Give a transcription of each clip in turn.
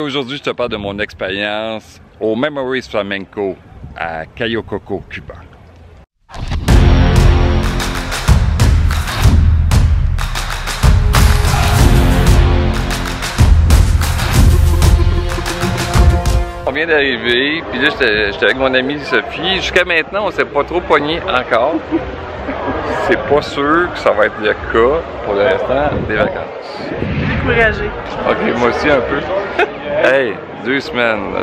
Aujourd'hui, je te parle de mon expérience au Memories Flamenco à Cayo Coco, Cuba. On vient d'arriver, puis là j'étais avec mon amie Sophie. Jusqu'à maintenant, on s'est pas trop pogné encore. C'est pas sûr que ça va être le cas pour le restant des vacances. Découragé. Ok, moi aussi un peu. Hey, 2 semaines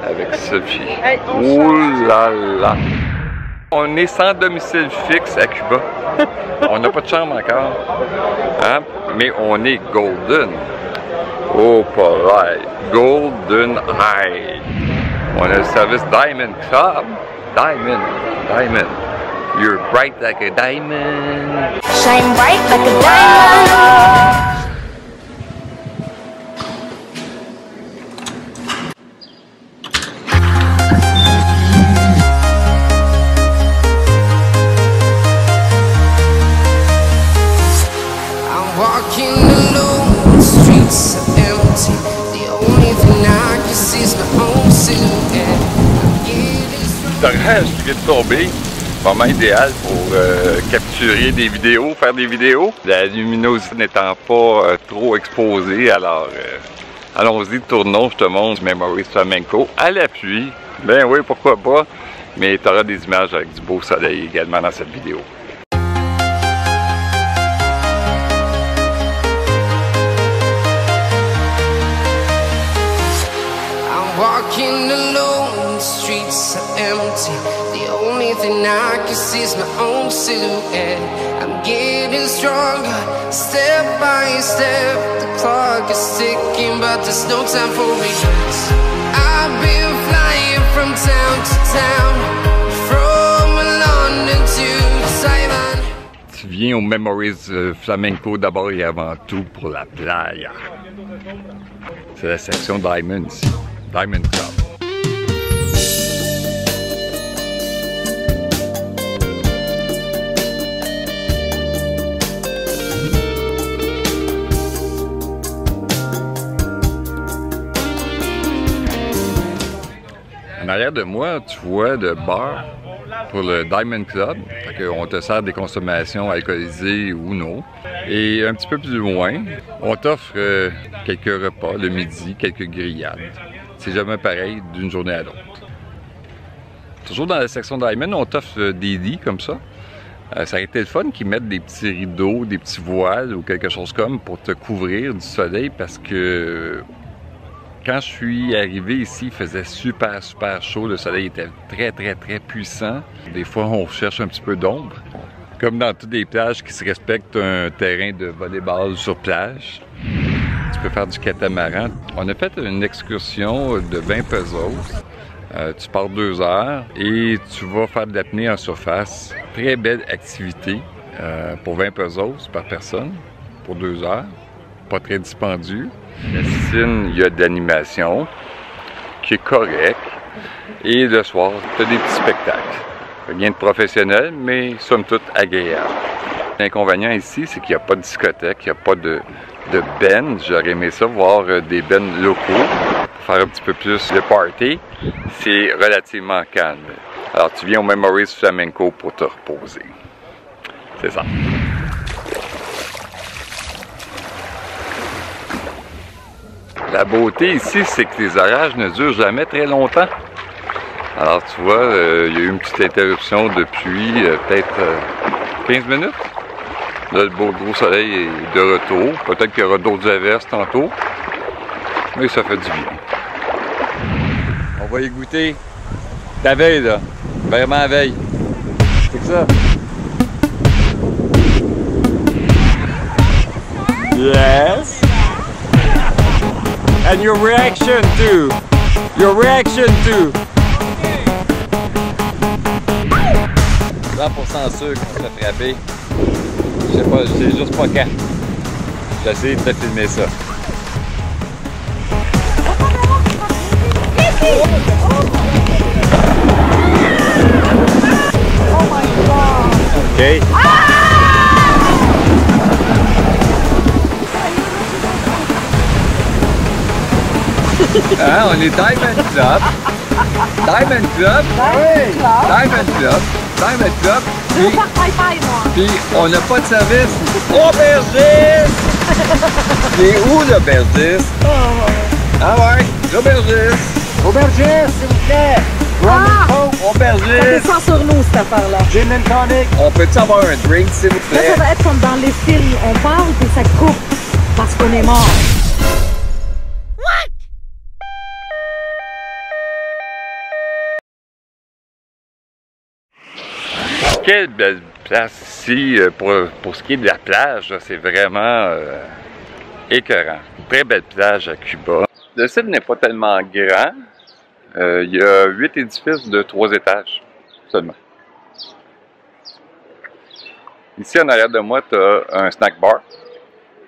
avec Sophie. Hey, ouh là là! On est sans domicile fixe à Cuba. On n'a pas de chambre encore. Hein? Mais on est golden. Oh, pareil. Golden Eye. On a le service Diamond Club. Diamond. You're bright like a diamond. Shine bright like a diamond. I'm walking alone, the streets are empty. The only thing I can see is my own silhouette. L'orage qui vient de tomber. Moment idéal pour capturer des vidéos, faire des vidéos. La luminosité n'étant pas trop exposée, alors allons-y, tournons, je te montre Memories Flamenco à la pluie. Ben oui, pourquoi pas, mais tu auras des images avec du beau soleil également dans cette vidéo. I'm walking alone, the streets are empty. The only thing I can see is my own silhouette. I'm getting stronger, step by step. The clock is ticking, but there's no time for regrets. I've been flying from town to town, from London to Taiwan. Tu viens au Memories Flamenco d'abord et avant tout pour la playa. C'est la section Diamond ici, Diamond Club. En arrière de moi, tu vois le bar pour le Diamond Club. On te sert des consommations alcoolisées ou non. Et un petit peu plus loin, on t'offre quelques repas le midi, quelques grillades. C'est jamais pareil d'une journée à l'autre. Toujours dans la section Diamond, on t'offre des lits comme ça. Ça aurait été le fun qu'ils mettent des petits rideaux, des petits voiles ou quelque chose comme pour te couvrir du soleil parce que quand je suis arrivé ici, il faisait super chaud. Le soleil était très puissant. Des fois, on cherche un petit peu d'ombre. Comme dans toutes les plages qui se respectent un terrain de volleyball sur plage. Tu peux faire du catamaran. On a fait une excursion de 20 pesos. Tu pars 2 heures et tu vas faire de l'apnée en surface. Très belle activité pour 20 pesos par personne pour 2 heures. Pas très dispendieux. La piscine, il y a de l'animation qui est correcte. Et le soir, tu as des petits spectacles. Rien de professionnel, mais somme toute agréable. L'inconvénient ici, c'est qu'il n'y a pas de discothèque, il n'y a pas de band. J'aurais aimé ça, voir des bands locaux pour faire un petit peu plus de party. C'est relativement calme. Alors, tu viens au Memories Flamenco pour te reposer. C'est ça. La beauté ici, c'est que les orages ne durent jamais très longtemps. Alors tu vois, il y a eu une petite interruption de pluie, peut-être 15 minutes. Là, le beau gros soleil est de retour. Peut-être qu'il y aura d'autres averses tantôt. Mais ça fait du bien. On va y goûter la veille, là. Vraiment la veille. C'est ça. Yes. And your reaction too. Your reaction too. 100% sûr qu'on se fait frapper. Je sais pas, je sais juste pas quand. J'essaie de te filmer ça. OK. Hein, on est Diamond Club. Diamond Club. Diamond Club. Diamond Club. Je veux faire paille-paille, moi. Puis on n'a pas de service. Aubergiste! C'est où l'aubergiste? Ah ouais, l'aubergiste. Aubergiste, s'il vous plaît. Ça Aubergiste. descend sur nous, cette affaire-là. Gin and tonic. On peut-tu avoir un drink, s'il vous Là, plaît? ça va être comme dans les films. On parle, puis ça coupe. Parce qu'on est mort. Quelle belle place ici pour ce qui est de la plage, c'est vraiment écœurant. Très belle plage à Cuba. Le site n'est pas tellement grand. Il y a 8 édifices de 3 étages seulement. Ici en arrière de moi, tu as un snack bar.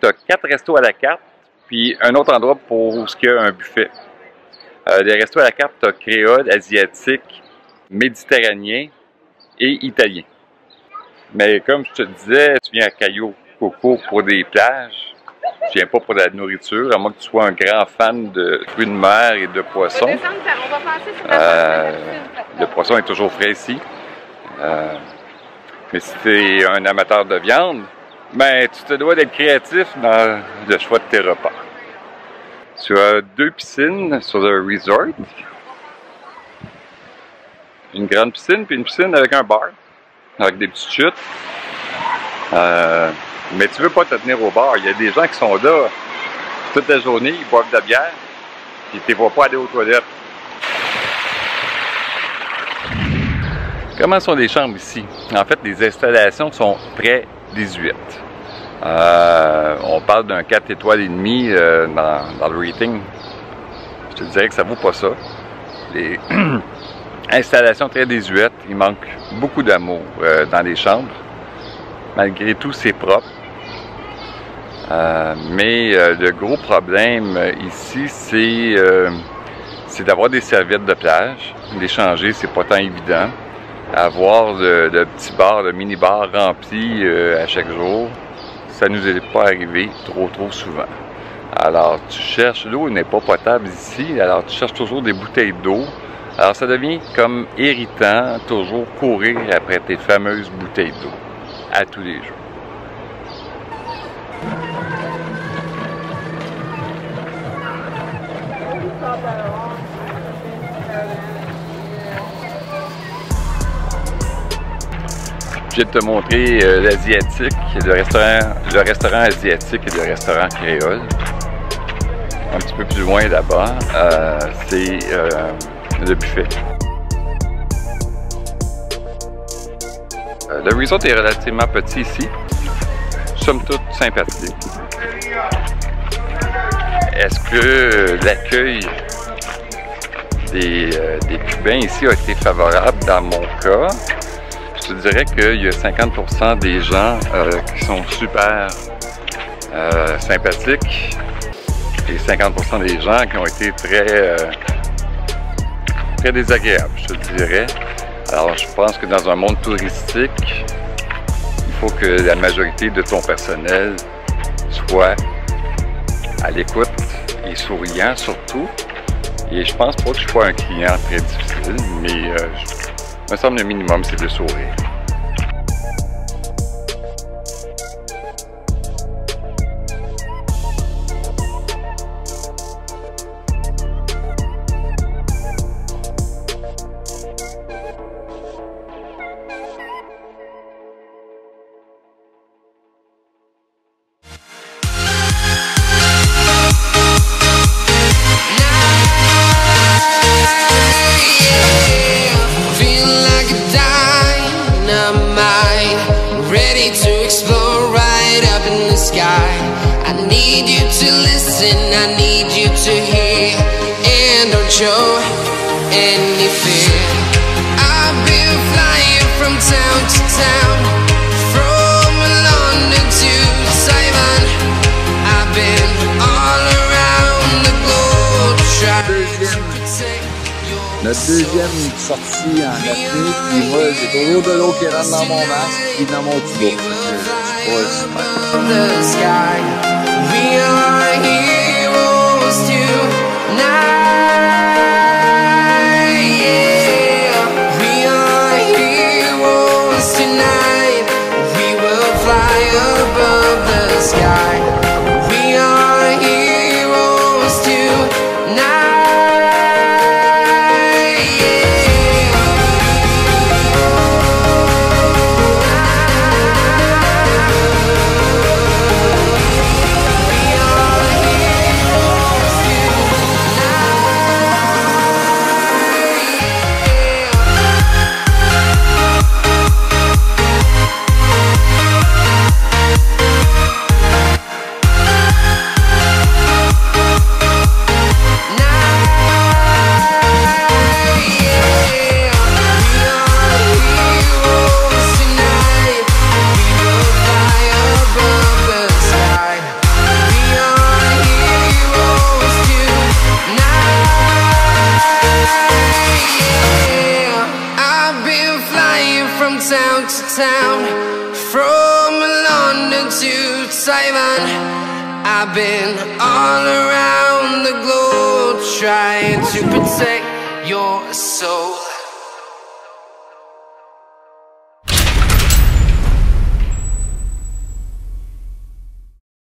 Tu as 4 restos à la carte, puis un autre endroit pour ce qu'il y a un buffet. Les restos à la carte, tu as créole, asiatique, méditerranéen et italien. Mais comme je te disais, tu viens à Cayo Coco pour des plages, tu viens pas pour de la nourriture, à moins que tu sois un grand fan de fruits de mer et de poissons. Le poisson est toujours frais ici. Mais si tu es un amateur de viande, ben, tu te dois d'être créatif dans le choix de tes repas. Tu as 2 piscines sur le resort. Une grande piscine, puis une piscine avec un bar, avec des petites chutes. Mais tu veux pas te tenir au bar. Il y a des gens qui sont là toute la journée, ils boivent de la bière, puis tu ne les vois pas aller aux toilettes. Comment sont les chambres ici? En fait, les installations sont très désuètes. On parle d'un 4 étoiles et demi dans le rating. Je te dirais que ça vaut pas ça. Les installations très désuètes, il manque beaucoup d'amour dans les chambres. Malgré tout, c'est propre. Mais le gros problème ici, c'est d'avoir des serviettes de plage. Les changer, c'est pas tant évident. Avoir le petit bar, le mini-bar rempli à chaque jour, ça nous est pas arrivé trop souvent. Alors, tu cherches, l'eau n'est pas potable ici, alors tu cherches toujours des bouteilles d'eau. Alors, ça devient comme irritant, toujours courir après tes fameuses bouteilles d'eau, à tous les jours. Je vais te montrer l'asiatique, le restaurant asiatique et le restaurant créole. Un petit peu plus loin là-bas, c'est le buffet. Le resort est relativement petit ici. Somme toute sympathique. Est-ce que l'accueil des Cubains ici a été favorable dans mon cas? Je te dirais qu'il y a 50% des gens qui sont super sympathiques et 50% des gens qui ont été très désagréables, je te dirais. Alors, je pense que dans un monde touristique, il faut que la majorité de ton personnel soit à l'écoute et souriant surtout. Et je pense pas que je sois un client très difficile, mais me semble le minimum, c'est de sourire. I need you to listen, I need you to hear, and don't show any fear. I've been flying from town to town, from London to Taiwan. I've been all around the globe trying to protect your Notre deuxième sortie en Afrique, puis moi j'ai toujours de l'eau qui rentre dans mon masque et dans mon tubo. the sky. We are heroes tonight. from town to town, from London to Taiwan. I've been all around the globe trying to protect your soul.